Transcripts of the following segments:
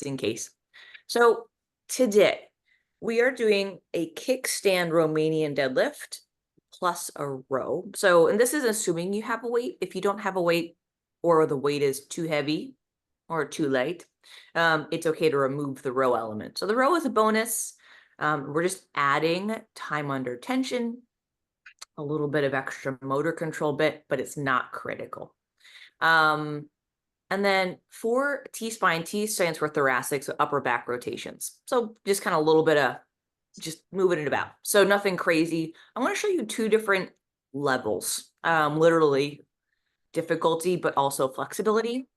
in case. So today we are doing a kickstand Romanian deadlift plus a row. So, and this is assuming you have a weight. If you don't have a weight or the weight is too heavy or too light, it's okay to remove the row element. So the row is a bonus. We're just adding time under tension, a little bit of extra motor control bit, but it's not critical. And then for T-spine, T stands for thoracic, so upper back rotations. So just kind of a little bit of just moving it about. So nothing crazy. I want to show you two different levels, literally difficulty, but also flexibility.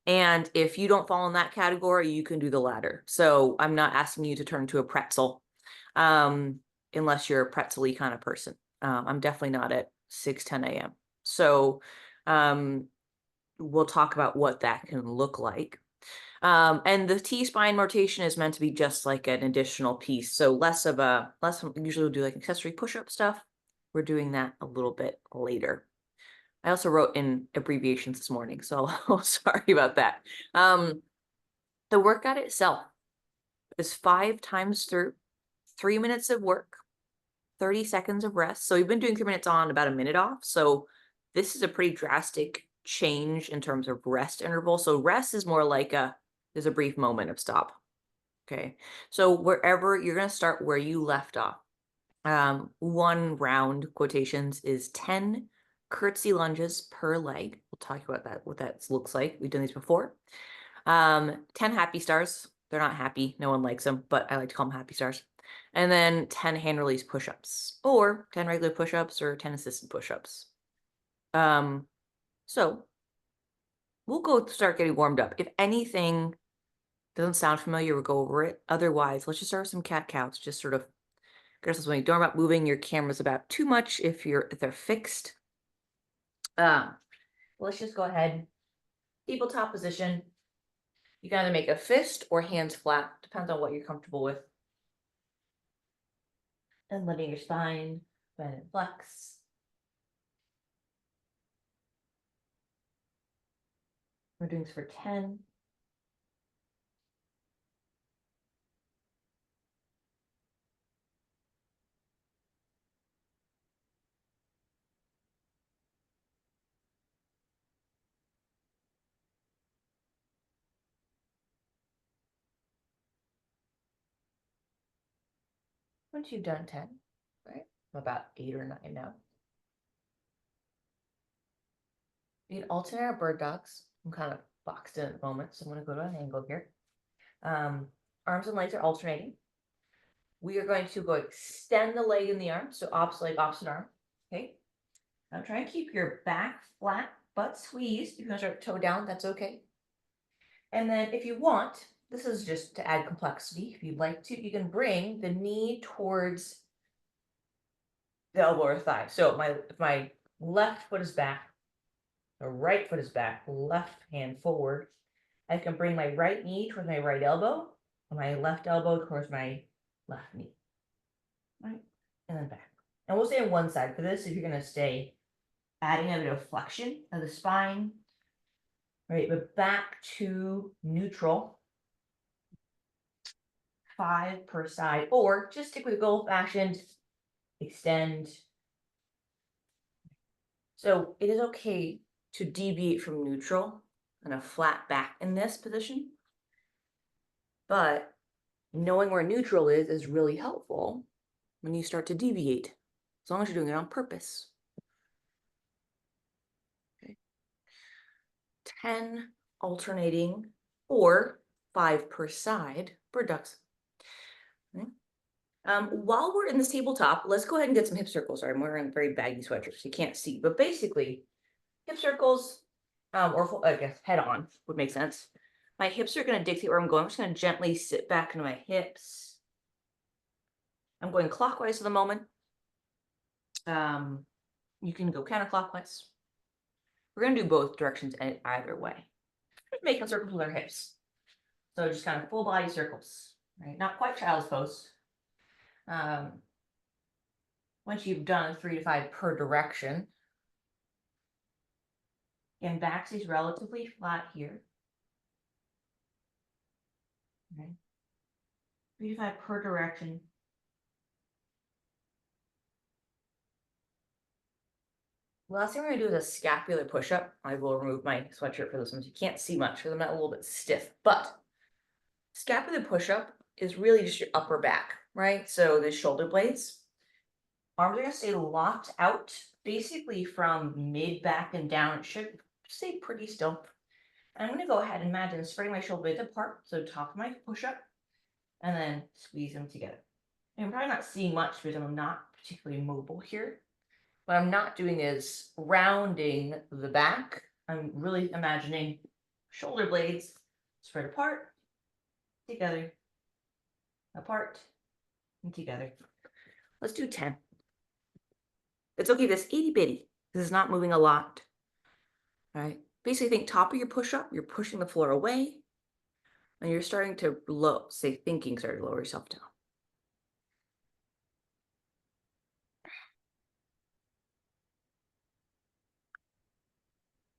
And if you don't fall in that category, you can do the latter. So I'm not asking you to turn into a pretzel, unless you're a pretzel-y kind of person. I'm definitely not at 6:10 a.m. So we'll talk about what that can look like. And the T-spine rotation is meant to be just like an additional piece. So usually we'll do like accessory push-up stuff. We're doing that a little bit later. I also wrote in abbreviations this morning, so sorry about that. The workout itself is 5 times through, 3 minutes of work, 30 seconds of rest. So we've been doing 3 minutes on, about a minute off. So this is a pretty drastic change in terms of rest interval. So rest is more like there's a brief moment of stop. Okay. So wherever you're going to start where you left off. 1 round quotations is 10 curtsey lunges per leg. We'll talk about that, what that looks like. We've done these before. 10 happy stars. They're not happy. No one likes them, but I like to call them happy stars. And then 10 hand release push-ups, or 10 regular push-ups, or 10 assisted push-ups. So we'll start getting warmed up. If anything doesn't sound familiar, we'll go over it. Otherwise, let's just start with some cat-cows. Just sort of get ourselves moving. Don't worry about moving your cameras about too much if they're fixed. Let's just go ahead. Tabletop position. You can either make a fist or hands flat, depends on what you're comfortable with. And letting your spine bend and flex. We're doing this for 10. Once you've done 10, right? I'm about 8 or 9 now. You can alternate our bird dogs. I'm kind of boxed in at the moment, so I'm going to go to an angle here. Arms and legs are alternating. We are going to go extend the leg in the arm, so opposite leg, opposite arm. Okay. Now try and keep your back flat, butt squeezed. If you want to start toe down, that's okay. And then if you want, this is just to add complexity. If you'd like to, you can bring the knee towards the elbow or thigh. So if my left foot is back, the right foot is back, left hand forward. I can bring my right knee towards my right elbow, and my left elbow towards my left knee. Right? And then back. And we'll stay on one side for this if you're going to stay adding a bit of flexion of the spine. Right, but back to neutral. 5 per side, or just stick with the old-fashioned extend. So it is okay to deviate from neutral and a flat back in this position, but knowing where neutral is really helpful when you start to deviate, as long as you're doing it on purpose. Okay. 10 alternating, or 5 per side, bird dogs. Okay. While we're in this tabletop, let's go ahead and get some hip circles. Sorry, I'm wearing very baggy sweatshirts, so you can't see, but basically hip circles, or I guess head on would make sense. My hips are going to dictate where I'm going. I'm just going to gently sit back into my hips. I'm going clockwise for the moment. You can go counterclockwise. We're going to do both directions either way. Just making circles with our hips. So just kind of full body circles, right? Not quite child's pose. Once you've done 3 to 5 per direction, and back stays relatively flat here. Okay. 35 per direction. Last thing we're gonna do is a scapular push-up. I will remove my sweatshirt for this one. You can't see much because I'm not a little bit stiff, but scapular push-up is really just your upper back, right? So the shoulder blades, arms are gonna stay locked out, basically from mid back and down. It should stay pretty still. And I'm gonna go ahead and imagine spreading my shoulder blades apart, so top of my push-up, and then squeeze them together. And I'm probably not seeing much because I'm not particularly mobile here. What I'm not doing is rounding the back. I'm really imagining shoulder blades spread apart, together, apart, and together. Let's do 10. It's okay, this itty bitty. This is not moving a lot. All right. Basically, think top of your push-up, you're pushing the floor away, and you're starting to thinking, start to lower yourself down.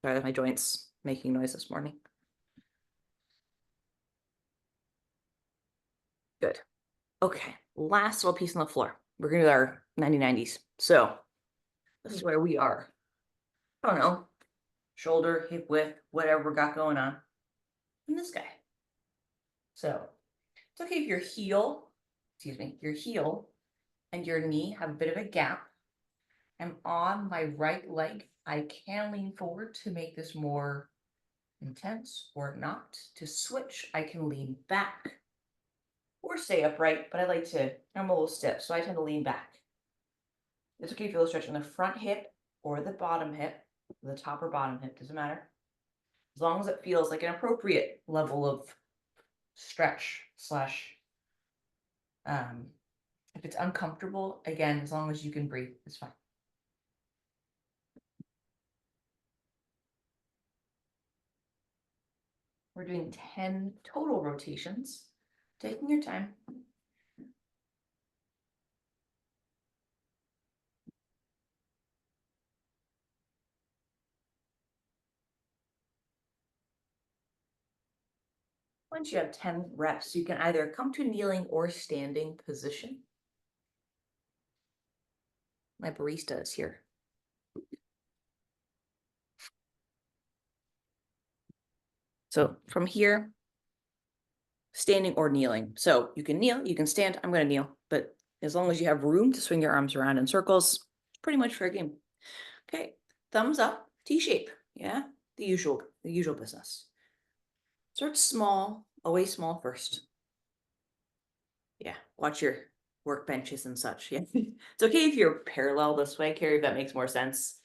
Sorry, my joints making noise this morning. Good. Okay, last little piece on the floor. We're gonna do our 90-90s. So this is where we are. I don't know, shoulder, hip width, whatever we got going on. And this guy. So it's okay if your heel and your knee have a bit of a gap. I'm on my right leg. I can lean forward to make this more intense or not. To switch, I can lean back or stay upright, but I'm a little stiff, so I tend to lean back. It's okay if you'll stretch on the front hip or the bottom hip, the top or bottom hip, doesn't matter. As long as it feels like an appropriate level of stretch slash, if it's uncomfortable, again, as long as you can breathe, it's fine. We're doing 10 total rotations, taking your time. Once you have 10 reps, you can either come to kneeling or standing position. My barista is here. So from here, standing or kneeling. So you can kneel, you can stand, I'm gonna kneel, but as long as you have room to swing your arms around in circles, it's pretty much fair game. Okay, thumbs up, T-shape, yeah, the usual business. Start small, always small first. Yeah, watch your workbenches and such, yeah. It's okay if you're parallel this way, Carrie, if that makes more sense.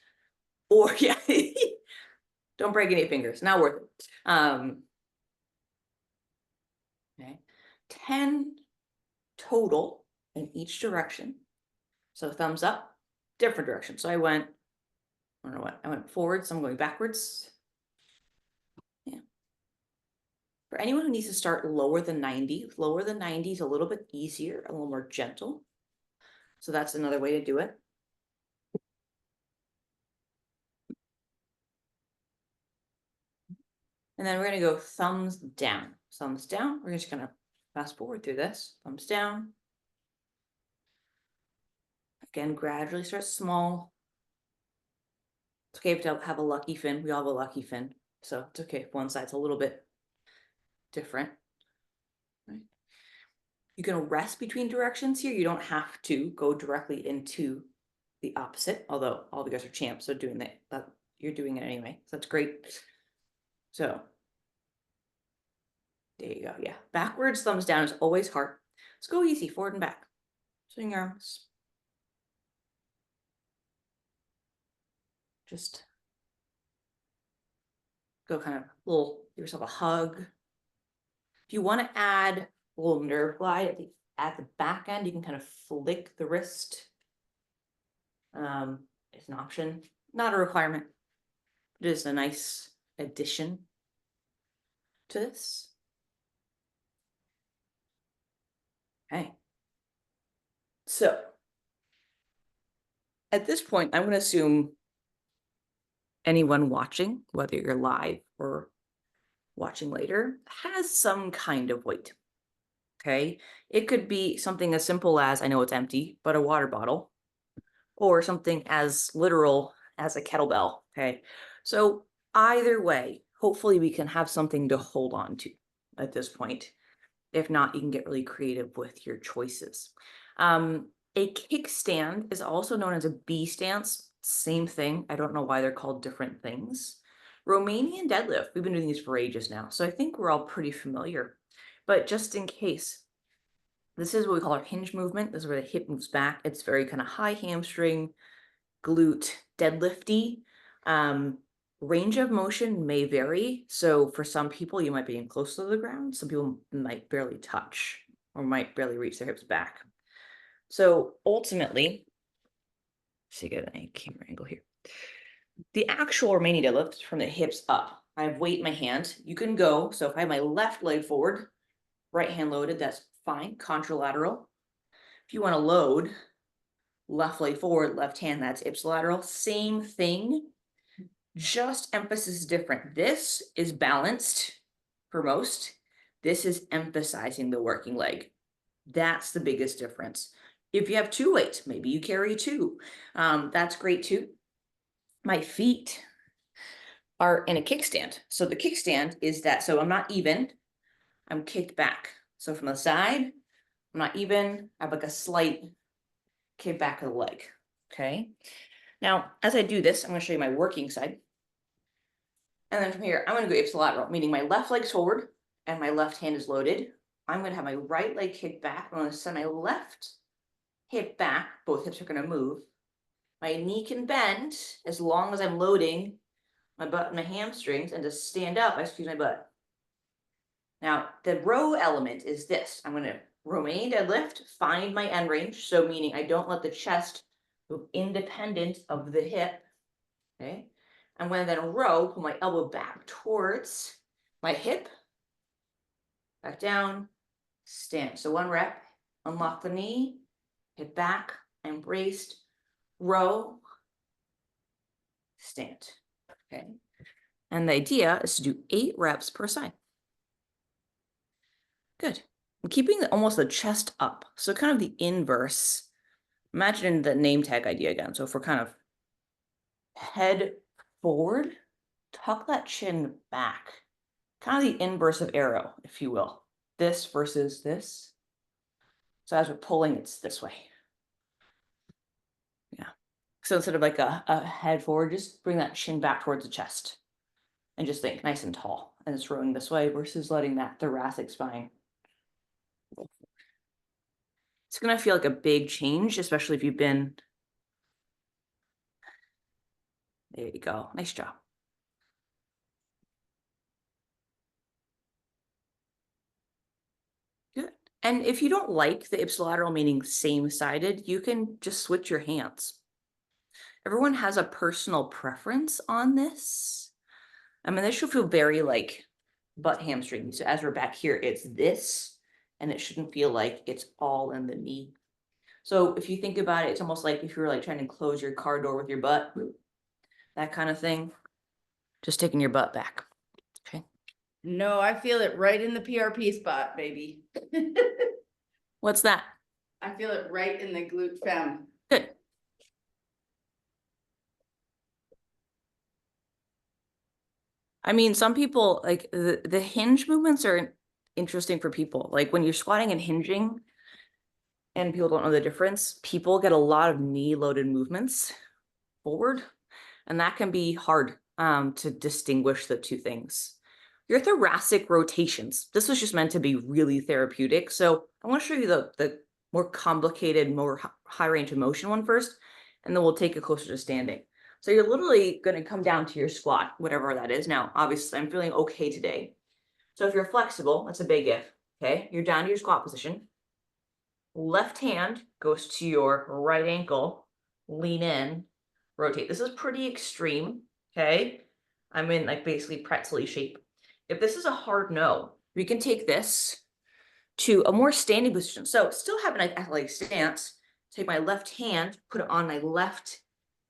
Or, yeah, don't break any fingers, not worth it. Okay, 10 total in each direction. So thumbs up, different direction. So I went forward, so I'm going backwards. Yeah. For anyone who needs to start lower than 90 is a little bit easier, a little more gentle. So that's another way to do it. And then we're gonna go thumbs down. Thumbs down, we're just gonna fast forward through this. Thumbs down. Again, gradually start small. It's okay to have a lucky fin. We all have a lucky fin. So it's okay if one side's a little bit different. Right? You can rest between directions here. You don't have to go directly into the opposite, although all of you guys are champs, so doing that you're doing it anyway. So that's great. So there you go. Yeah. Backwards, thumbs down is always hard. Let's go easy, forward and back. Swing your arms. Just go kind of give yourself a hug. If you want to add a little nerve glide at the back end, you can kind of flick the wrist. It's an option, not a requirement. It is a nice addition to this. Okay. So at this point, I'm going to assume anyone watching, whether you're live or watching later, has some kind of weight. okay? It could be something as simple as, I know it's empty, but a water bottle, or something as literal as a kettlebell, okay? So either way, hopefully we can have something to hold on to at this point. If not, you can get really creative with your choices. A kickstand is also known as a B stance. Same thing. I don't know why they're called different things. Romanian deadlift. We've been doing these for ages now, so I think we're all pretty familiar. But just in case, this is what we call our hinge movement. This is where the hip moves back. It's very kind of high hamstring, glute, deadlifty. Range of motion may vary. So for some people, you might be in close to the ground. Some people might barely touch or might barely reach their hips back. So ultimately, see, get a camera angle here. The actual Romanian deadlift from the hips up. I have weight in my hand. You can go. So if I have my left leg forward, right hand loaded, that's fine. Contralateral. If you want to load left leg forward, left hand, that's ipsilateral. Same thing. Just emphasis is different. This is balanced for most. This is emphasizing the working leg. That's the biggest difference. If you have two weights, maybe you carry two. That's great too. My feet are in a kickstand. So the kickstand is that, so I'm not even, I'm kicked back. So from the side, I'm not even, I have like a slight kick back of the leg, okay? Now, as I do this, I'm gonna show you my working side. And then from here, I'm gonna go ipsilateral, meaning my left leg's forward and my left hand is loaded. I'm gonna have my right leg kicked back. I'm gonna send my left hip back. Both hips are gonna move. My knee can bend as long as I'm loading my butt and my hamstrings, and to stand up, I squeeze my butt. Now, the row element is this. I'm gonna Romanian deadlift, find my end range. So meaning I don't let the chest move independent of the hip, okay? I'm gonna then row, pull my elbow back towards my hip, back down, stand. So one rep, unlock the knee, hip back, embraced, row, stand, okay? And the idea is to do 8 reps per side. Good. I'm keeping almost the chest up. So kind of the inverse. Imagine the name tag idea again. So if we're kind of head forward, tuck that chin back. Kind of the inverse of arrow, if you will. This versus this. So as we're pulling, it's this way. Yeah. So instead of like a head forward, just bring that chin back towards the chest. And just think nice and tall. And it's rowing this way versus letting that thoracic spine. It's going to feel like a big change, especially if you've been. There you go. Nice job. Good. And if you don't like the ipsilateral, meaning same-sided, you can just switch your hands. Everyone has a personal preference on this. I mean, this should feel very like butt hamstring. So as we're back here, it's this, and it shouldn't feel like it's all in the knee. So if you think about it, it's almost like if you were like trying to close your car door with your butt, that kind of thing. Just taking your butt back. Okay. No, I feel it right in the PRP spot, baby. What's that? I feel it right in the glute fem. Good. I mean, some people like the hinge movements are interesting for people. Like when you're squatting and hinging and people don't know the difference, people get a lot of knee loaded movements forward, and that can be hard to distinguish the two things. Your thoracic rotations. This was just meant to be really therapeutic. So I want to show you the more complicated, more high range of motion one first, and then we'll take it closer to standing. So you're literally going to come down to your squat, whatever that is. Now, obviously, I'm feeling okay today. So if you're flexible, that's a big if, okay? You're down to your squat position. Left hand goes to your right ankle, lean in, rotate. This is pretty extreme, okay? I'm in like basically pretzel shape. If this is a hard no, we can take this to a more standing position. So still have an athletic stance. Take my left hand, put it on my left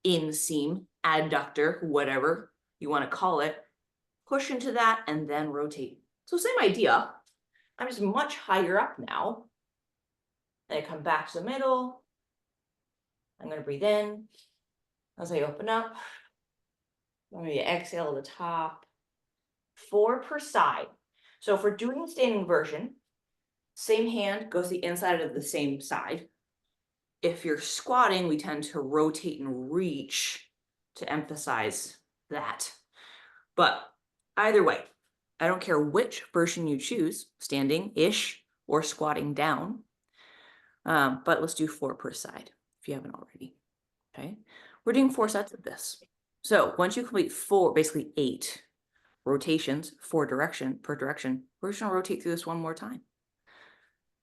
inseam, adductor, whatever you want to call it. Push into that and then rotate. So same idea. I'm just much higher up now. Then I come back to the middle. I'm going to breathe in as I open up. I'm going to exhale to the top. 4 per side. So if we're doing the standing version, same hand goes the inside of the same side. If you're squatting, we tend to rotate and reach to emphasize that. But either way, I don't care which version you choose, standing-ish or squatting down. But let's do 4 per side if you haven't already. Okay, we're doing 4 sets of this. So once you complete 4, basically 8 rotations per direction, we're just gonna rotate through this one more time.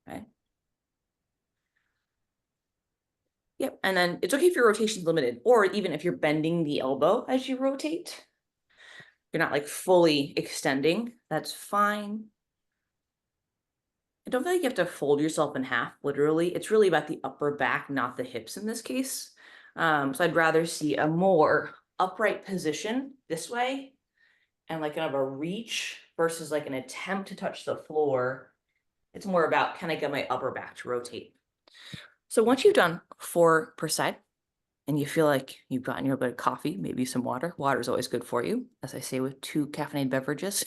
Okay. Yep, and then it's okay if your rotation is limited, or even if you're bending the elbow as you rotate. You're not like fully extending, that's fine. I don't feel like you have to fold yourself in half, literally. It's really about the upper back, not the hips in this case. So I'd rather see a more upright position this way and like kind of a reach versus like an attempt to touch the floor. It's more about, can I get my upper back to rotate? So once you've done 4 per side and you feel like you've gotten your bit of coffee, maybe some water. Water is always good for you, as I say with 2 caffeinated beverages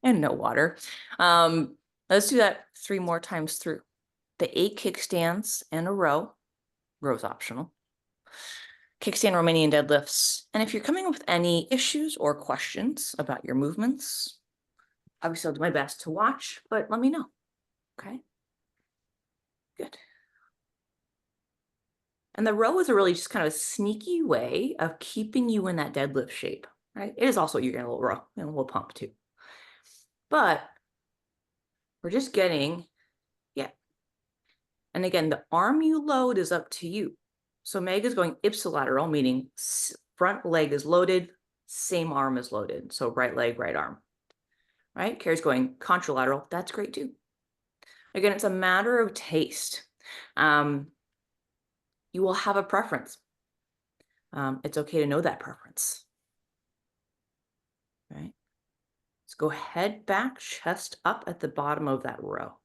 and no water. Let's do that 3 more times through. The 8 kickstands in a row. Row's optional. Kickstand Romanian deadlifts. And if you're coming up with any issues or questions about your movements, obviously I'll do my best to watch, but let me know. Okay. Good. And the row is a really just kind of a sneaky way of keeping you in that deadlift shape, right? It is also, you're getting a little row and a little pump too. But we're just getting, yeah. And again, the arm you load is up to you. So Meg is going ipsilateral, meaning front leg is loaded, same arm is loaded. So right leg, right arm, right? Carrie's going contralateral. That's great too. Again, it's a matter of taste. You will have a preference. It's okay to know that preference, right? Let's go head back, chest up at the bottom of that row.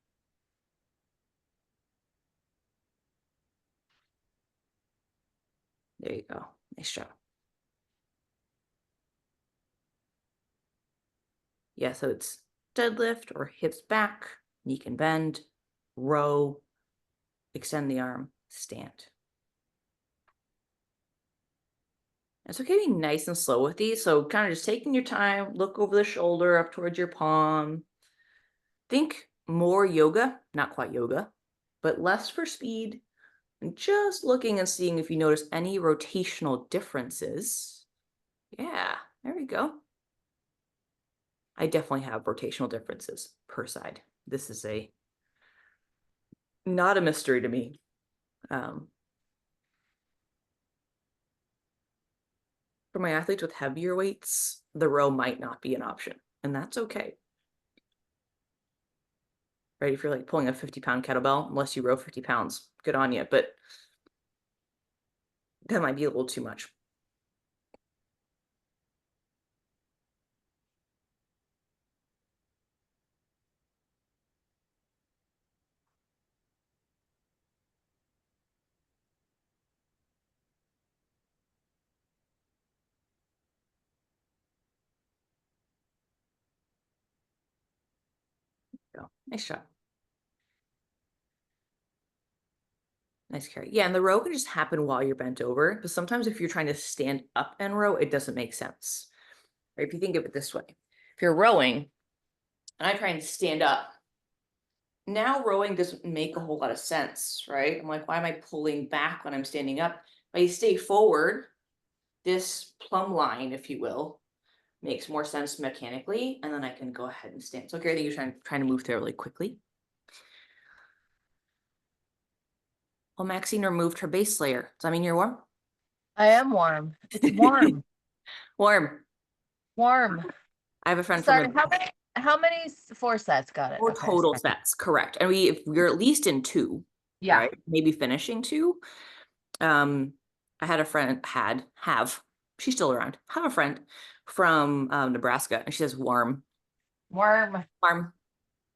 There you go. Nice job. Yeah, so it's deadlift or hips back, knee can bend, row, extend the arm, stand. It's okay to be nice and slow with these. So kind of just taking your time, look over the shoulder up towards your palm. Think more yoga, not quite yoga, but less for speed. And just looking and seeing if you notice any rotational differences. Yeah, there we go. I definitely have rotational differences per side. This is not a mystery to me. For my athletes with heavier weights, the row might not be an option, and that's okay. Right? If you're like pulling a 50-pound kettlebell, unless you row 50 pounds, good on you, but that might be a little too much. So, nice shot. Nice carry. Yeah, and the row can just happen while you're bent over, but sometimes if you're trying to stand up and row, it doesn't make sense. Right? If you think of it this way, if you're rowing and I'm trying to stand up, now rowing doesn't make a whole lot of sense, right? I'm like, why am I pulling back when I'm standing up? If I stay forward, this plumb line, if you will, makes more sense mechanically, and then I can go ahead and stand. So Gary, I think you're trying to move there really quickly. Well, Maxine removed her base layer. Does that mean you're warm? I am warm. It's warm. Warm. Warm. I have a friend Sorry, from how many 4 sets? Got it. 4 Okay, total sorry. sets, correct. And if we're at least in 2, Yeah. right? Maybe finishing 2. I had a friend, she's still around, have a friend from Nebraska, and she says warm. Warm. Warm.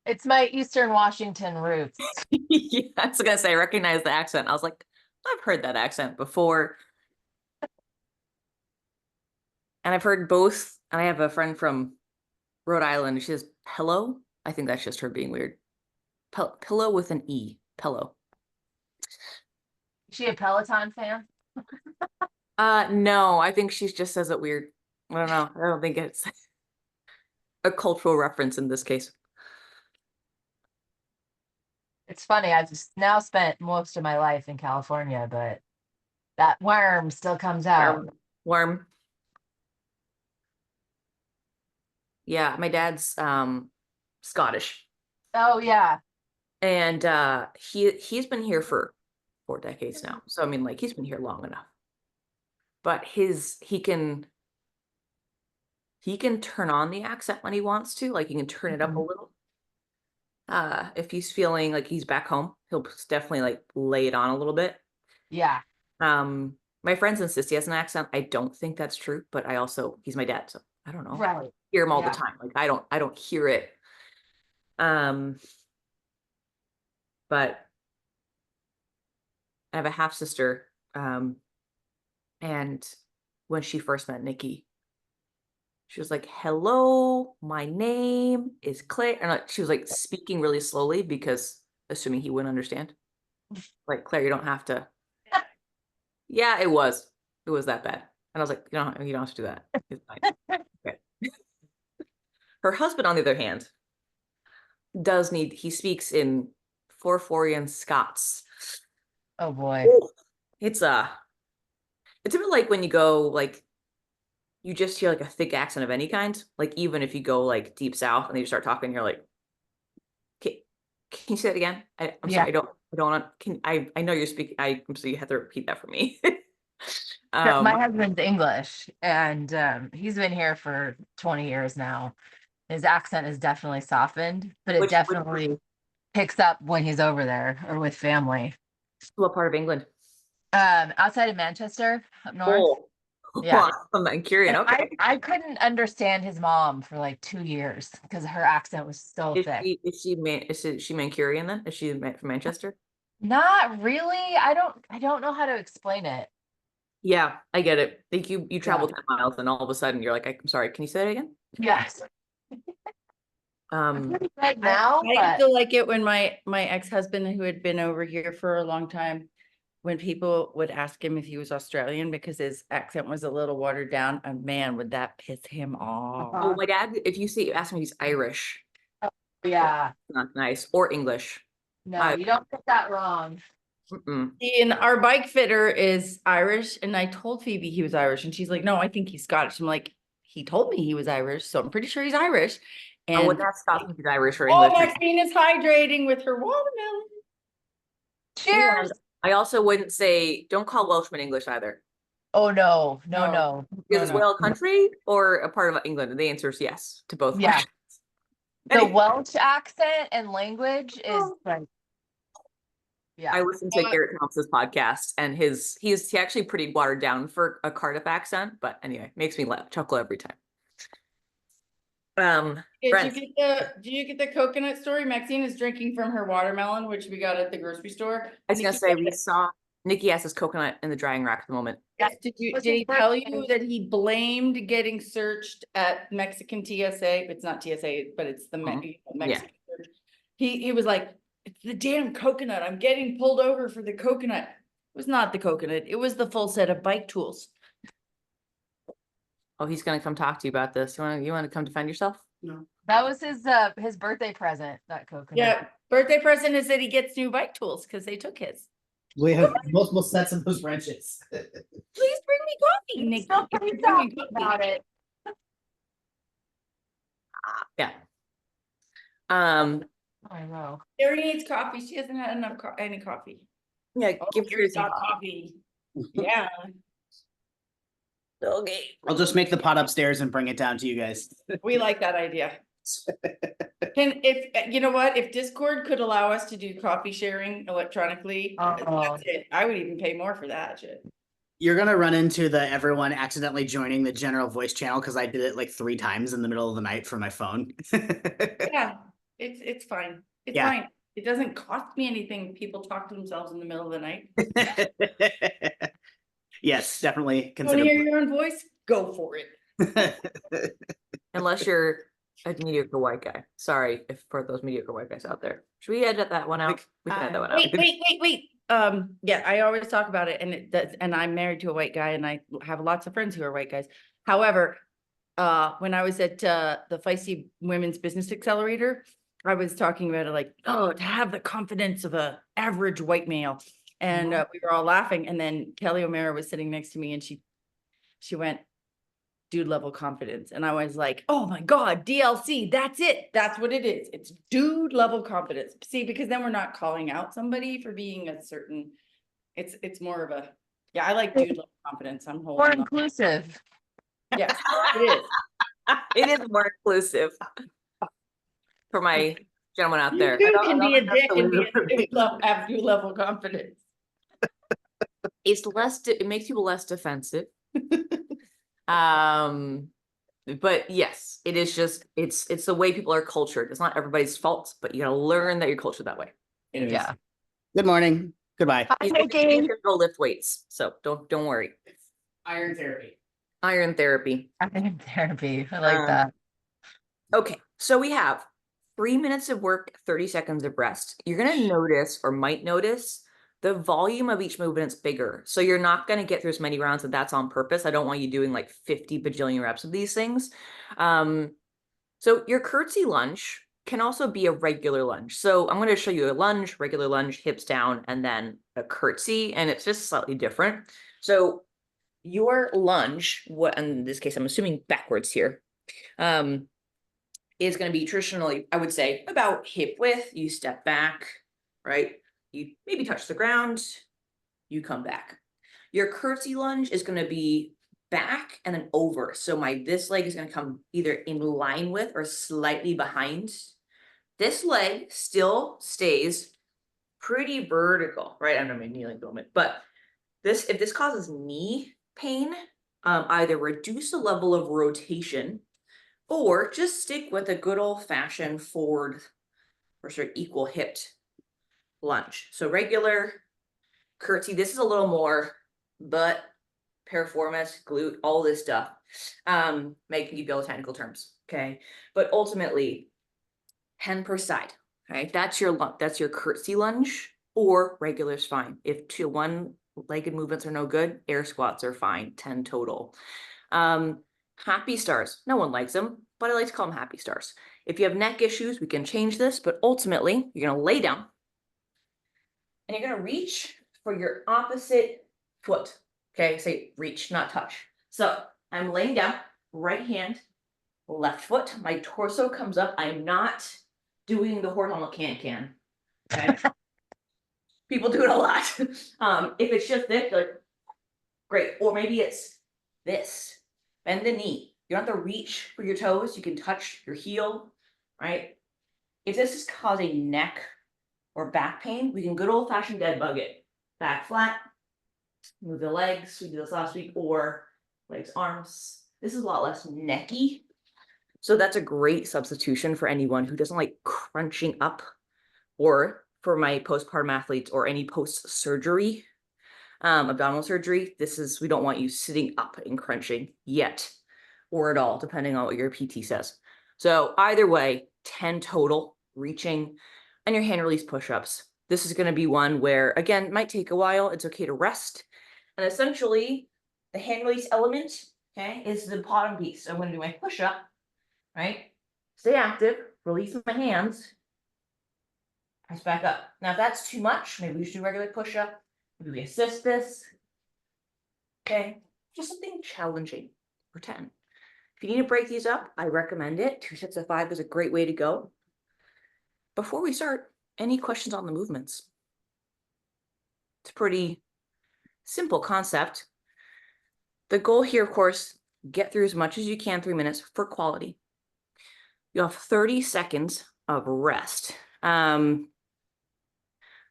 It's my Eastern Washington roots. Yeah, I was gonna say, I recognize the accent. I was like, I've heard that accent before. And I've heard both. And I have a friend from Rhode Island. She says pillow. I think that's just her being weird. Pillow with an E. Pillow. Is she a Peloton fan? No, I think she just says it weird. I don't know. I don't think it's a cultural reference in this case. It's funny. I've just now spent most of my life in California, but that worm still comes out. Worm. Yeah, my dad's Scottish. Oh yeah. And he's been here for 4 decades now. So I mean, like, he's been here long enough. But he can turn on the accent when he wants to, like he can turn it up a little. If he's feeling like he's back home, he'll definitely like lay it on a little bit. Yeah. My friends insist he has an accent. I don't think that's true, but he's my dad, so I don't know. Right. I hear him all Yeah. the time. Like I don't hear it. But I have a half sister. And when she first met Nikki, she was like, hello, my name is Claire. And she was like speaking really slowly because assuming he wouldn't understand. Like, Claire, you don't have to. Yeah, it was that bad. And I was like, you don't have to do that. It's fine. Okay. Her husband, on the other hand, he speaks in Forforian Scots. Oh boy. It's a bit like when you go, like, you just hear like a thick accent of any kind. Like, even if you go like deep south and you start talking, you're like, can you say that again? I'm sorry, I know you're speaking. So you have to repeat that for me. My husband's English, and he's been here for 20 years now. His accent is definitely softened, but it definitely picks up when he's over there or with family. What part of England? Outside of Manchester, up north. Oh, yeah. I'm curious. And Okay. I couldn't understand his mom for like 2 years because her accent was so thick. Is she Mancunian then? Is she from Manchester? Not really. I don't know how to explain it. Yeah, I get it. Like you travel 10 miles and all of a sudden you're like, I'm sorry, can you say that again? Yes. Right now, I used to like it when my ex-husband, who had been over here for a long time, when people would ask him if he was Australian because his accent was a little watered down, and man, would that piss him off. Oh, my dad, if you ask him if he's Irish, yeah. not nice, or English. No, you don't get that wrong. And our bike fitter is Irish, and I told Phoebe he was Irish, and she's like, no, I think he's Scottish. I'm like, he told me he was Irish, so I'm pretty sure he's Irish. And would that stop if he's Irish or English? Maxine is hydrating with her watermelon. Cheers. And I also wouldn't say, don't call Welshmen English either. Oh no. Is Wales a country or a part of England? And the answer is yes to both. Yeah. The Anyway. Welsh accent and language is like, yeah. I listened to Garrett Thompson's podcast, and he's actually pretty watered down for a Cardiff accent, but anyway, makes me chuckle every time. Did you get the coconut story? Maxine is drinking from her watermelon, which we got at the grocery store. I was gonna say, we saw Nikki has his coconut in the drying rack at the moment. Yes. Did he tell you that he blamed getting searched at Mexican TSA? It's not TSA, but it's the Mexican search. He was like, it's the damn coconut. I'm getting pulled over for the coconut. It was not the coconut. It was the full set of bike tools. Oh, he's gonna come talk to you about this. You want to come defend yourself? No. That was his birthday present, that coconut. Yeah, birthday present is that he gets new bike tools because they took his. We have multiple sets of those wrenches. Please bring me coffee, Nikki. Still pretty talking about it. Yeah. I know. Gary needs coffee. She hasn't had any coffee. Yeah, Give her some coffee. Yeah. Okay. I'll just make the pot upstairs and bring it down to you guys. We like that idea. If you know what, if Discord could allow us to do coffee sharing electronically, that's it. I would even pay more for that shit. You're gonna run into everyone accidentally joining the general voice channel because I did it like 3 times in the middle of the night from my phone. Yeah. It's fine. It's Yeah. fine. It doesn't cost me anything. People talk to themselves in the middle of the night. Yes, definitely Want to consider. hear your own voice? Go for it. Unless you're a mediocre white guy. Sorry if for those mediocre white guys out there. Should we edit that one out? We can edit that one out. Wait. Yeah, I always talk about it, and it does, and I'm married to a white guy, and I have lots of friends who are white guys. However, when I was at the Feisty Women's Business Accelerator, I was talking about it like, oh, to have the confidence of a average white male. And we were all laughing. And then Kelly O'Mara was sitting next to me, and she went, dude level confidence. And I was like, oh my God, DLC, that's it. That's what it is. It's dude level confidence. See, because then we're not calling out somebody for being a certain, it's more of a, yeah, I like dude level confidence. I'm More holding on. inclusive. Yes, it is. It is more inclusive for my gentlemen out there. You can be a dick and have dude level confidence. It's less, it makes people less defensive. But yes, it is just, it's the way people are cultured. It's not everybody's fault, but you gotta learn that you're cultured that way. Anyways. Yeah. Good morning. Goodbye. You can go lift weights, so don't worry. Iron therapy. Iron therapy. Iron therapy. I like that. Okay, so we have 3 minutes of work, 30 seconds of rest. You're gonna notice, or might notice, the volume of each movement's bigger. So you're not gonna get through as many rounds, and that's on purpose. I don't want you doing like 50 bajillion reps of these things. So your curtsy lunge can also be a regular lunge. So I'm gonna show you a lunge, regular lunge, hips down, and then a curtsy, and it's just slightly different. So your lunge, what in this case, I'm assuming backwards here, is going to be traditionally, I would say, about hip width. You step back, right? You maybe touch the ground, you come back. Your curtsy lunge is going to be back and then over. So this leg is going to come either in line with or slightly behind. This leg still stays pretty vertical, right? I don't know, my kneeling moment, but if this causes knee pain, either reduce the level of rotation or just stick with a good old fashioned forward or sort of equal hipped lunge. So regular curtsy, this is a little more butt, piriformis, glute, all this stuff. Making you go technical terms, okay? But ultimately, 10 per side, okay? That's your curtsy lunge, or regular is fine. If 2 one-legged movements are no good, air squats are fine, 10 total. Happy stars, no one likes them, but I like to call them happy stars. If you have neck issues, we can change this, but ultimately you're gonna lay down and you're gonna reach for your opposite foot. Okay, say reach, not touch. So I'm laying down, right hand, left foot, my torso comes up. I'm not doing the horizontal can. Okay. People do it a lot. If it's just this, like, great. Or maybe it's this. Bend the knee. You don't have to reach for your toes. You can touch your heel, right? If this is causing neck or back pain, we can good old fashioned dead bug it. Back flat, move the legs. We did this last week, or legs, arms. This is a lot less necky. So that's a great substitution for anyone who doesn't like crunching up, or for my postpartum athletes or any post-surgery abdominal surgery. We don't want you sitting up and crunching yet, or at all, depending on what your PT says. So either way, 10 total reaching, and your hand release push-ups. This is going to be one where, again, it might take a while. It's okay to rest. And essentially, the hand release element, okay, is the bottom piece. So I'm going to do my push-up, right? Stay active, release my hands, press back up. Now, if that's too much, maybe we should do regular push-up. Maybe we assist this. Okay, just something challenging for 10. If you need to break these up, I recommend it. 2 sets of 5 is a great way to go. Before we start, any questions on the movements? It's a pretty simple concept. The goal here, of course, get through as much as you can, 3 minutes for quality. You have 30 seconds of rest.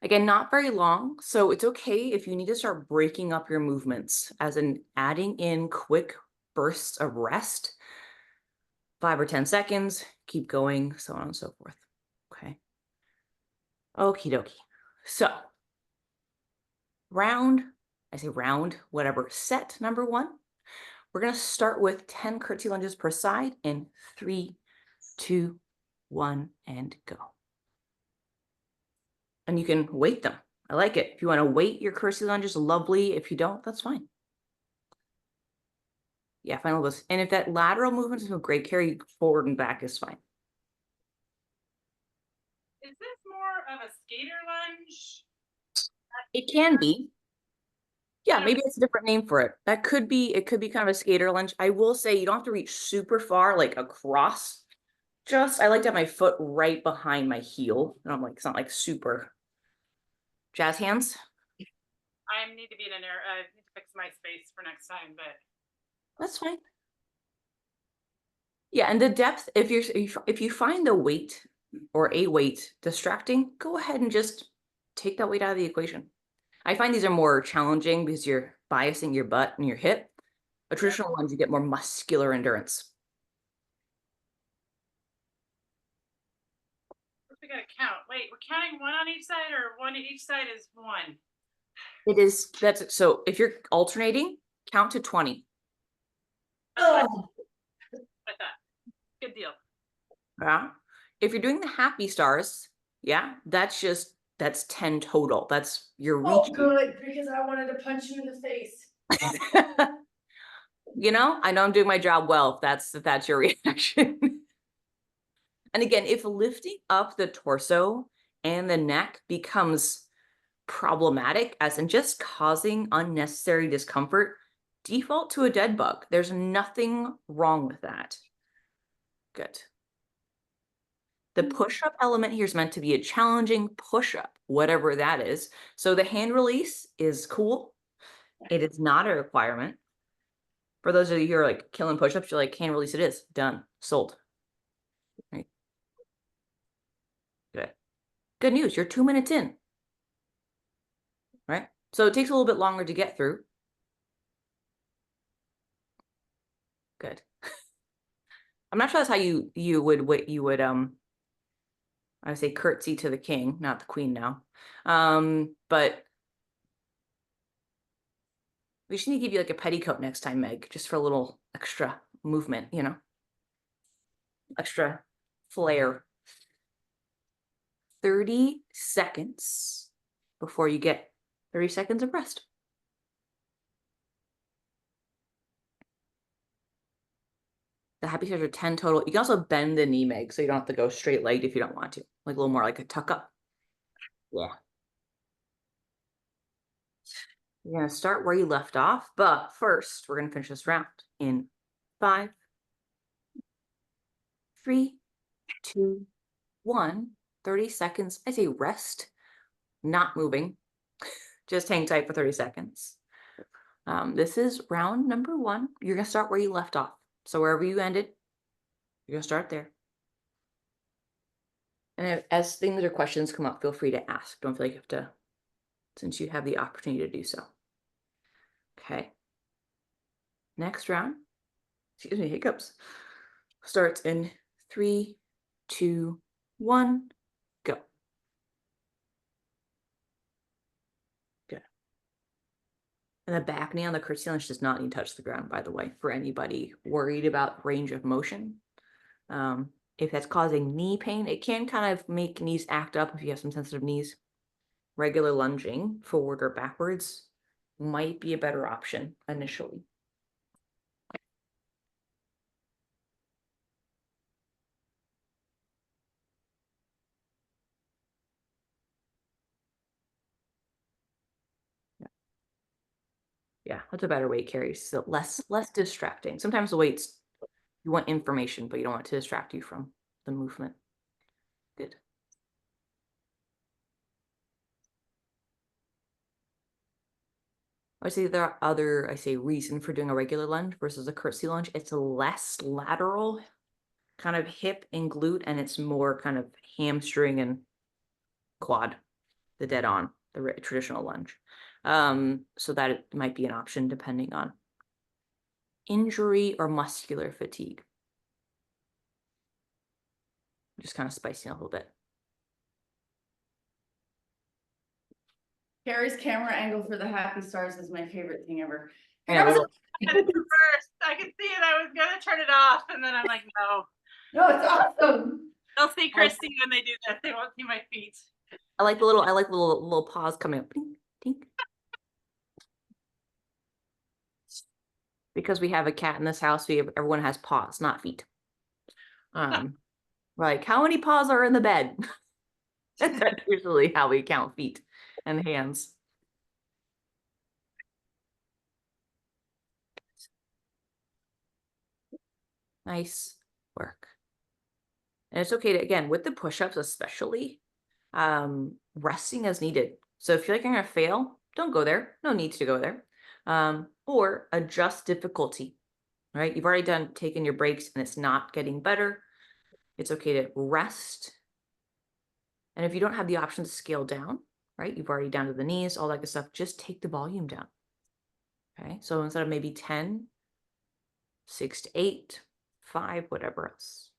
Again, not very long, so it's okay if you need to start breaking up your movements, as in adding in quick bursts of rest, 5 or 10 seconds, keep going, so on and so forth. Okie dokie. So round, I say round, whatever, set number 1. We're going to start with 10 curtsy lunges per side in 3, 2, 1, and go. And you can weight them. I like it. If you want to weight your curtsy lunges, lovely. If you don't, that's fine. Yeah, final list. And if that lateral movement is a great carry, forward and back is fine. Is this more of a skater lunge? It can be. Yeah, maybe it's a different name for it. That could be, it could be kind of a skater lunge. I will say you don't have to reach super far, like across. I like to have my foot right behind my heel. And I'm like, it's not like super. Jazz hands. I need to be in an air. I need to fix my space for next time, but That's fine. Yeah, and the depth, if you find the weight or a weight distracting, go ahead and just take that weight out of the equation. I find these are more challenging because you're biasing your butt and your hip. A traditional lunge, you get more muscular endurance. we gotta count. Wait, we're counting 1 on each side, or 1 on each side is 1? It is, so if you're alternating, count to 20. I thought. Good deal. Yeah. If you're doing the happy stars, yeah, that's 10 total. That's your reach. Oh, good, because I wanted to punch you in the face. You know, I know I'm doing my job well if that's your reaction. And again, if lifting up the torso and the neck becomes problematic, as in just causing unnecessary discomfort, default to a dead bug. There's nothing wrong with that. Good. The push-up element here is meant to be a challenging push-up, whatever that is. So the hand release is cool. It is not a requirement. For those of you who are like killing push-ups, you're like, hand release it is. Done. Sold. Right. Good. Good news. You're 2 minutes in. Right? So it takes a little bit longer to get through. Good. I'm not sure that's how you would I would say curtsy to the king, not the queen now. But we just need to give you like a petticoat next time, Meg, just for a little extra movement, you know, extra flair. 30 seconds before you get 30 seconds of rest. The happy stairs are 10 total. You can also bend the knee, Meg, so you don't have to go straight legged if you don't want to. Like a little more like a tuck up. Yeah. You're going to start where you left off, but first we're going to finish this round in 5, 3, 2, 1. 30 seconds. I say rest, not moving. Just hang tight for 30 seconds. This is round number 1. You're going to start where you left off. So wherever you ended, you're going to start there. And as things or questions come up, feel free to ask. Don't feel like you have to, since you have the opportunity to do so. Okay. Next round, excuse me, hiccups, starts in 3, 2, 1, go. Good. And the back knee on the curtsey lunge does not need to touch the ground, by the way, for anybody worried about range of motion. If that's causing knee pain, it can kind of make knees act up if you have some sensitive knees. Regular lunging forward or backwards might be a better option initially. Yeah, that's a better weight carry. So less distracting. Sometimes the weights, you want information, but you don't want to distract you from the movement. Good. I say there are other, reason for doing a regular lunge versus a curtsy lunge. It's less lateral, kind of hip and glute, and it's more kind of hamstring and quad, the dead on, the traditional lunge. So that it might be an option depending on injury or muscular fatigue. Just kind of spicing a little bit. Carrie's camera angle for the happy stars is my favorite thing ever. Yeah, And it's reversed. I could see it. I was gonna turn it off, and then I'm like, no. No, it's awesome. They'll see Kirstie when they do that. They won't see my feet. I like the little pause coming up. Ding, ding. Because we have a cat in this house, everyone has paws, not feet. Like how many paws are in the bed? That's usually how we count feet and hands. Nice work. And it's okay to, again, with the push-ups especially, resting as needed. So if you feel like you're gonna fail, don't go there. No need to go there. Or adjust difficulty, right? You've already taken your breaks and it's not getting better. It's okay to rest. And if you don't have the option to scale down, right? You've already down to the knees, all that good stuff, just take the volume down. Okay, so instead of maybe 10, 6 to 8, 5, whatever else.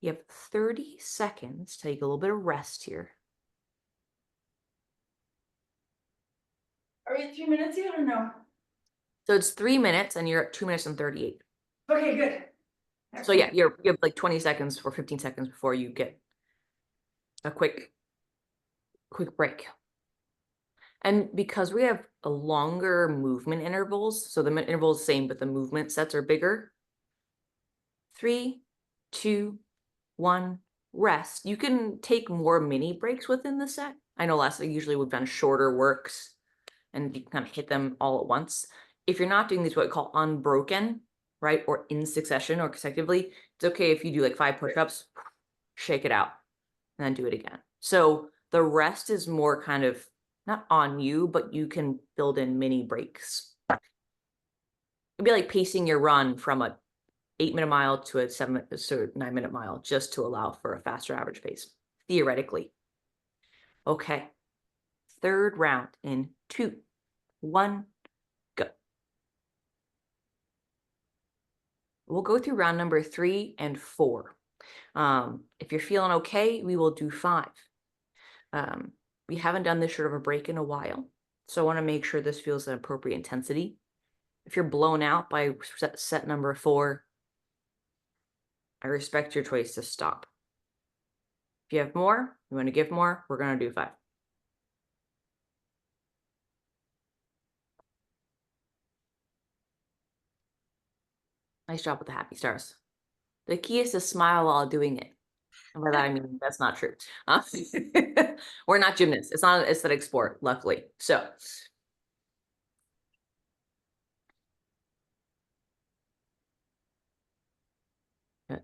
You have 30 seconds to take a little bit of rest here. Are we at 3 minutes yet or no? So it's 3 minutes and you're at 2 minutes and 38. Okay, good. So yeah, you have like 20 seconds or 15 seconds before you get a quick break. And because we have a longer movement intervals, so the interval is the same, but the movement sets are bigger. 3, 2, 1, rest. You can take more mini breaks within the set. I know usually we've done shorter works and you can kind of hit them all at once. If you're not doing these, what we call unbroken, right? Or in succession or consecutively, it's okay if you do like 5 push-ups, shake it out, and then do it again. So the rest is more kind of not on you, but you can build in mini breaks. It'd be like pacing your run from a 8-minute mile to a 9-minute mile, just to allow for a faster average pace, theoretically. Okay, third round in 2, 1, go. We'll go through round number 3 and 4. If you're feeling okay, we will do 5. We haven't done this short of a break in a while, so I want to make sure this feels an appropriate intensity. If you're blown out by set number 4, I respect your choice to stop. If you have more, you want to give more, we're going to do 5. Nice job with the happy stars. The key is to smile while doing it. And by that, I mean, that's not true. We're not gymnasts. It's not an aesthetic sport, luckily. So. Good.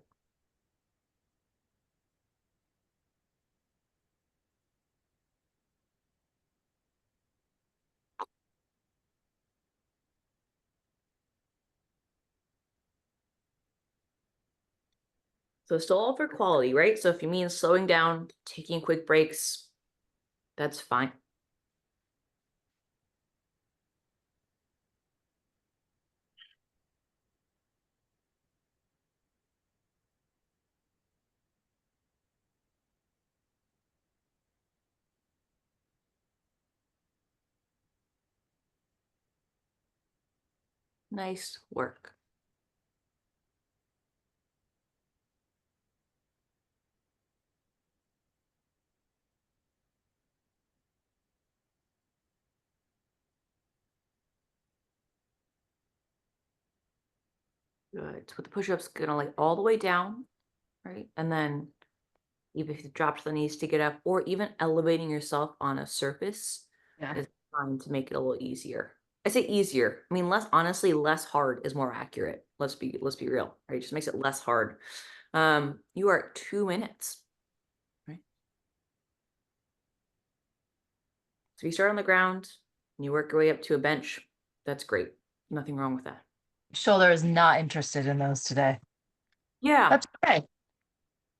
So still all for quality, right? So if you mean slowing down, taking quick breaks, that's fine. Nice work. Good. So with the push-ups, gonna lay all the way down, right? And then even if you drop to the knees to get up, or even elevating yourself on a surface is fine to make it a little easier. I say easier. I mean, honestly, less hard is more accurate. Let's be real, right? It just makes it less hard. You are at 2 minutes, right? So you start on the ground and you work your way up to a bench. That's great. Nothing wrong with that. Shoulder is not interested in those today. Yeah. That's okay.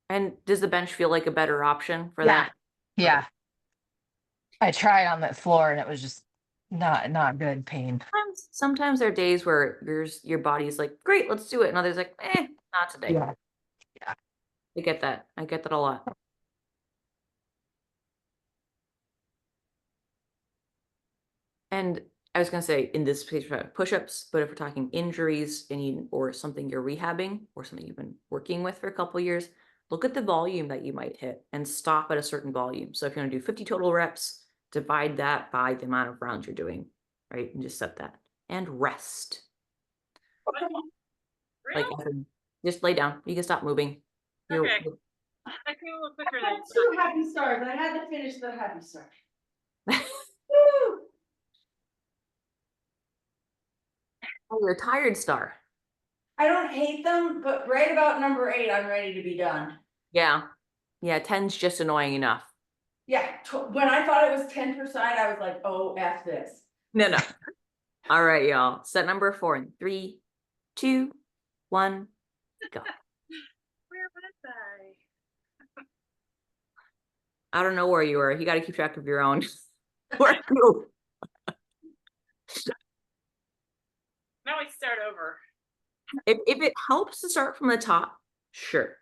And does the bench feel like a better option for that? Yeah. I tried on that floor and it was just not good pain. Sometimes there are days where your body's like, great, let's do it. And others like, not today. Yeah. I get that. I get that a lot. And I was gonna say in this case for push-ups, but if we're talking injuries and or something you're rehabbing or something you've been working with for a couple of years, look at the volume that you might hit and stop at a certain volume. So if you want to do 50 total reps, divide that by the amount of rounds you're doing, right? And just set that and rest. Like just lay down. You can stop moving. Okay. I feel a little quicker I than had 2 happy stars. I had to finish the happy star. Woo! Oh, you're a tired star. I don't hate them, but right about number 8, I'm ready to be done. Yeah. Yeah, 10's just annoying enough. Yeah, when I thought it was 10 per side, I was like, oh, F this. No. All right, y'all. Set number 4 in 3, 2, 1, go. Where was I? I don't know where you were. You got to keep track of your own. Where you? Now we start over. If it helps to start from the top, sure.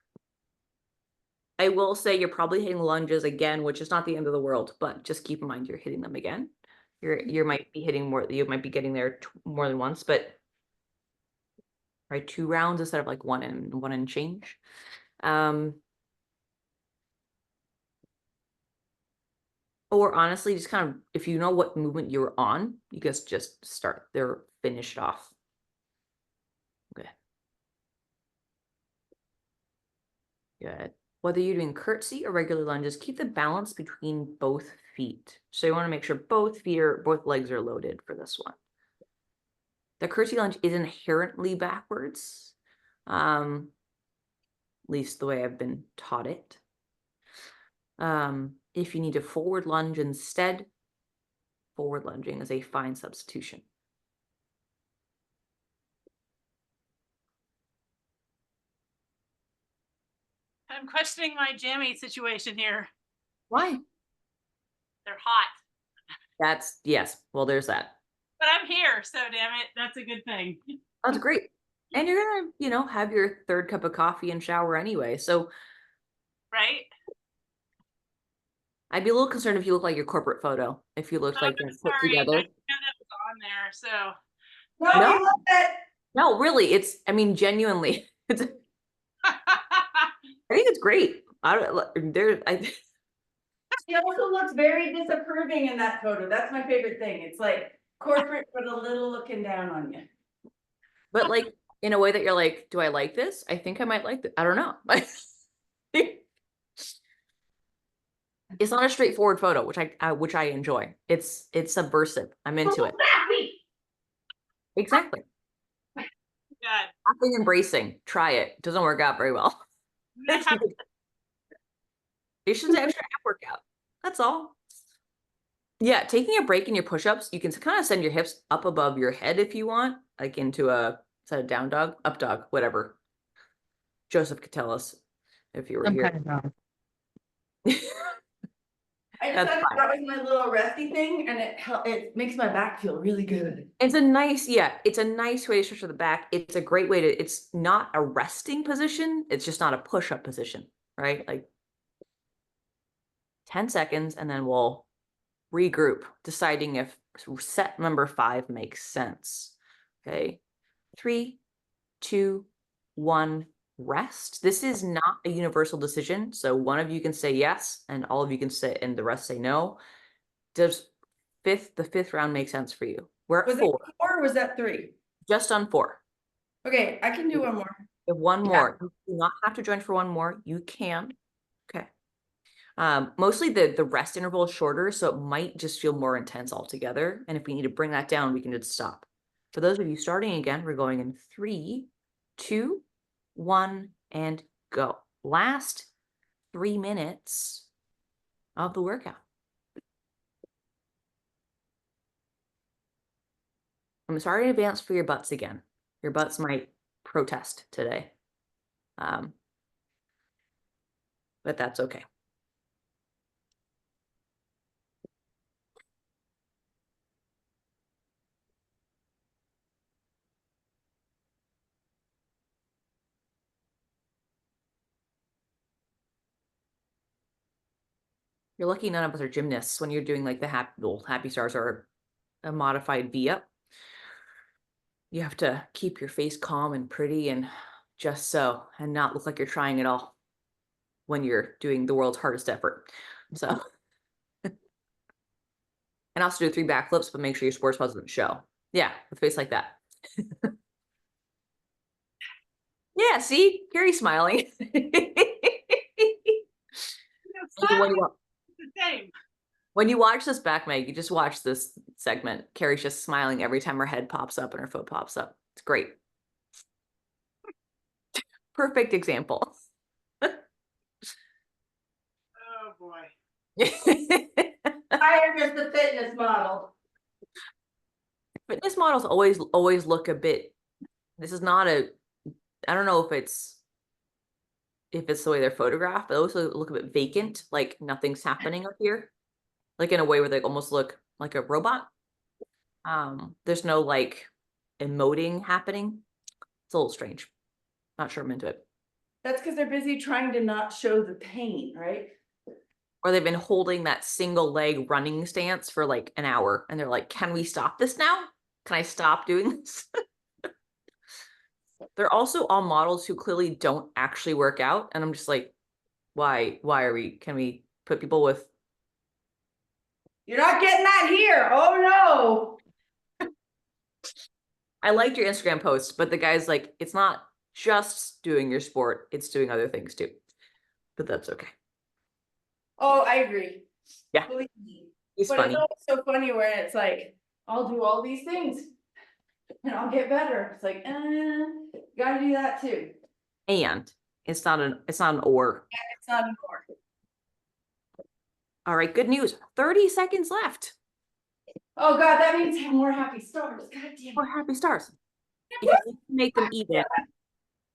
I will say you're probably hitting lunges again, which is not the end of the world, but just keep in mind you're hitting them again. You might be hitting more. You might be getting there more than once, but right, 2 rounds instead of like one and change. Or honestly, just kind of, if you know what movement you're on, you guys just start there, finish it off. Okay. Good. Whether you're doing curtsy or regular lunges, keep the balance between both feet. So you want to make sure both legs are loaded for this one. The curtsy lunge is inherently backwards, at least the way I've been taught it. If you need a forward lunge instead, forward lunging is a fine substitution. I'm questioning my jammy situation here. Why? They're hot. Yes. Well, there's that. But I'm here, so damn it, that's a good thing. That's great. And you're gonna, have your 3rd cup of coffee and shower anyway. So, Right? I'd be a little concerned if you look like your corporate photo. If you looked like you're put Sorry, I together. know that was on there, so. No, we love it. No, really, genuinely, I think it's great. She also looks very disapproving in that photo. That's my favorite thing. It's like corporate, but a little looking down on you. But like in a way that you're like, do I like this? I think I might like this. I don't know. It's not a straightforward photo, which I enjoy. It's subversive. I'm into it. Exactly. God. Acting embracing. Try it. Doesn't work out very well. You should say extra ab workout. That's all. Yeah, taking a break in your push-ups, you can kind of send your hips up above your head if you want, like into a down dog, up dog, whatever. Joseph could tell us if you were here. I decided that was my little resty thing, and it makes my back feel really good. It's a nice way to stretch the back. It's a great way to, it's not a resting position. It's just not a push-up position, right? Like 10 seconds, and then we'll regroup, deciding if set number 5 makes sense. Okay. 3, 2, 1, rest. This is not a universal decision. So one of you can say yes, and all of you can say, and the rest say no. Does the 5th round make sense for you? We're at 4. Was that 4 or was that 3? Just on 4. Okay, I can do one more. If one more. You do not have to join for one more. You can. Okay. Mostly the rest interval is shorter, so it might just feel more intense altogether. And if we need to bring that down, we can just stop. For those of you starting again, we're going in 3, 2, 1, and go. Last 3 minutes of the workout. I'm sorry in advance for your butts again. Your butts might protest today. But that's okay. You're lucky none of us are gymnasts when you're doing like the happy stars or a modified V up. You have to keep your face calm and pretty and just so, and not look like you're trying at all when you're doing the world's hardest effort. So, and also do 3 backflips, but make sure your sports bra doesn't show. Yeah, with a face like that. Yeah, see, Carrie's smiling. The same. When you watch this back, Meg, you just watch this segment. Carrie's just smiling every time her head pops up and her foot pops up. It's great. Perfect example. Oh boy. I am just the fitness model. Fitness models always look a bit, this is not a, I don't know if it's the way they're photographed, but also look a bit vacant, like nothing's happening up here. Like in a way where they almost look like a robot. There's no like emoting happening. It's a little strange. Not sure I'm into it. That's because they're busy trying to not show the pain, right? Or they've been holding that single leg running stance for like an hour and they're like, can we stop this now? Can I stop doing this? They're also all models who clearly don't actually work out. And I'm just like, why can we put people with? You're not getting that here. Oh no. I liked your Instagram post, but the guy's like, it's not just doing your sport, it's doing other things too. But that's okay. Oh, I agree. Yeah. Believe me. He's But funny. it's always so funny where it's like, I'll do all these things and I'll get better. It's like, gotta do that too. And it's not an or. It's not anymore. All right, good news. 30 seconds left. Oh God, that means more happy stars. God damn Or it. happy stars. If you need to make them even,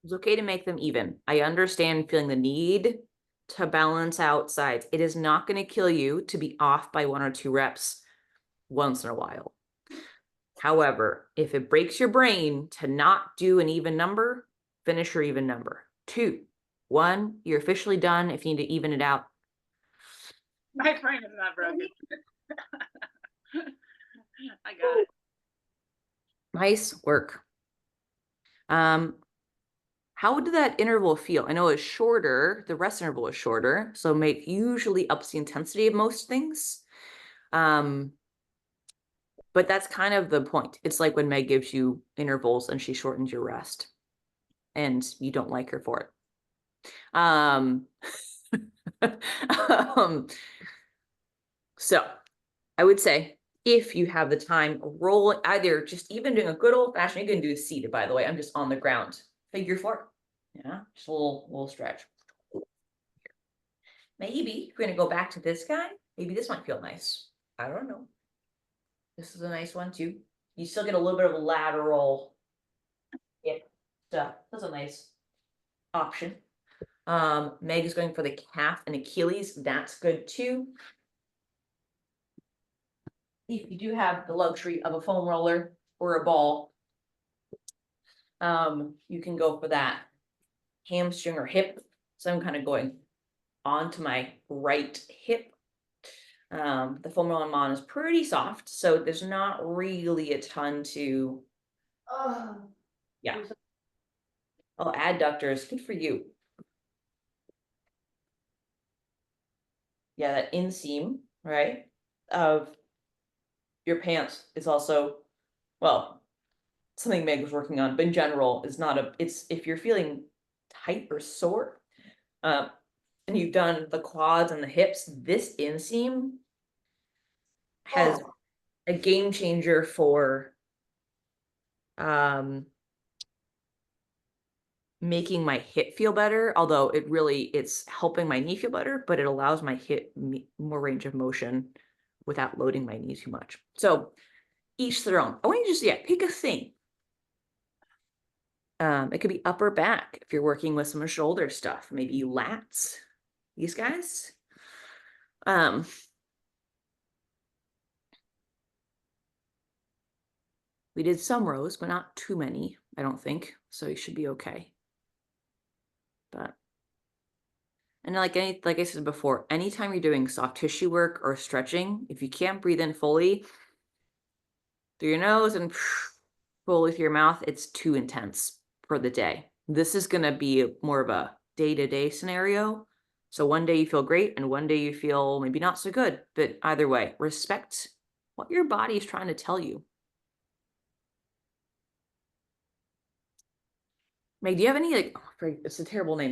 it's okay to make them even. I understand feeling the need to balance out sides. It is not going to kill you to be off by 1 or 2 reps once in a while. However, if it breaks your brain to not do an even number, finish your even number. 2, 1, you're officially done. If you need to even it out. My brain is not broken. I got it. Nice work. How did that interval feel? I know it's shorter, the rest interval is shorter, so make usually ups the intensity of most things. But that's kind of the point. It's like when Meg gives you intervals and she shortens your rest and you don't like her for it. So I would say if you have the time, roll either just even doing a good old fashioned, you can do seated, by the way. I'm just on the ground. Figure 4. Yeah, just a little stretch. Maybe if we're gonna go back to this guy, maybe this might feel nice. I don't know. This is a nice one too. You still get a little bit of a lateral hip stuff. That's a nice option. Meg is going for the calf and Achilles. That's good too. If you do have the luxury of a foam roller or a ball, you can go for that hamstring or hip. So I'm kind of going onto my right hip. The foam roller I'm on is pretty soft, so there's not really a ton to, yeah. Oh, adductors, good for you. Yeah, that inseam, right, of your pants is also, well, something Meg was working on, but in general, it's not a, it's if you're feeling tight or sore, and you've done the quads and the hips, this inseam has a game changer for making my hip feel better, although it's helping my knee feel better, but it allows my hip more range of motion without loading my knee too much. So each their own. I want you to just, pick a thing. It could be upper back if you're working with some shoulder stuff, maybe lats, these guys. We did some rows, but not too many, I don't think. So you should be okay. But, and like I said before, anytime you're doing soft tissue work or stretching, if you can't breathe in fully, through your nose and fully through your mouth, it's too intense for the day. This is going to be more of a day-to-day scenario. So one day you feel great and one day you feel maybe not so good, but either way, respect what your body is trying to tell you. Meg, do you have any, like, it's a terrible name.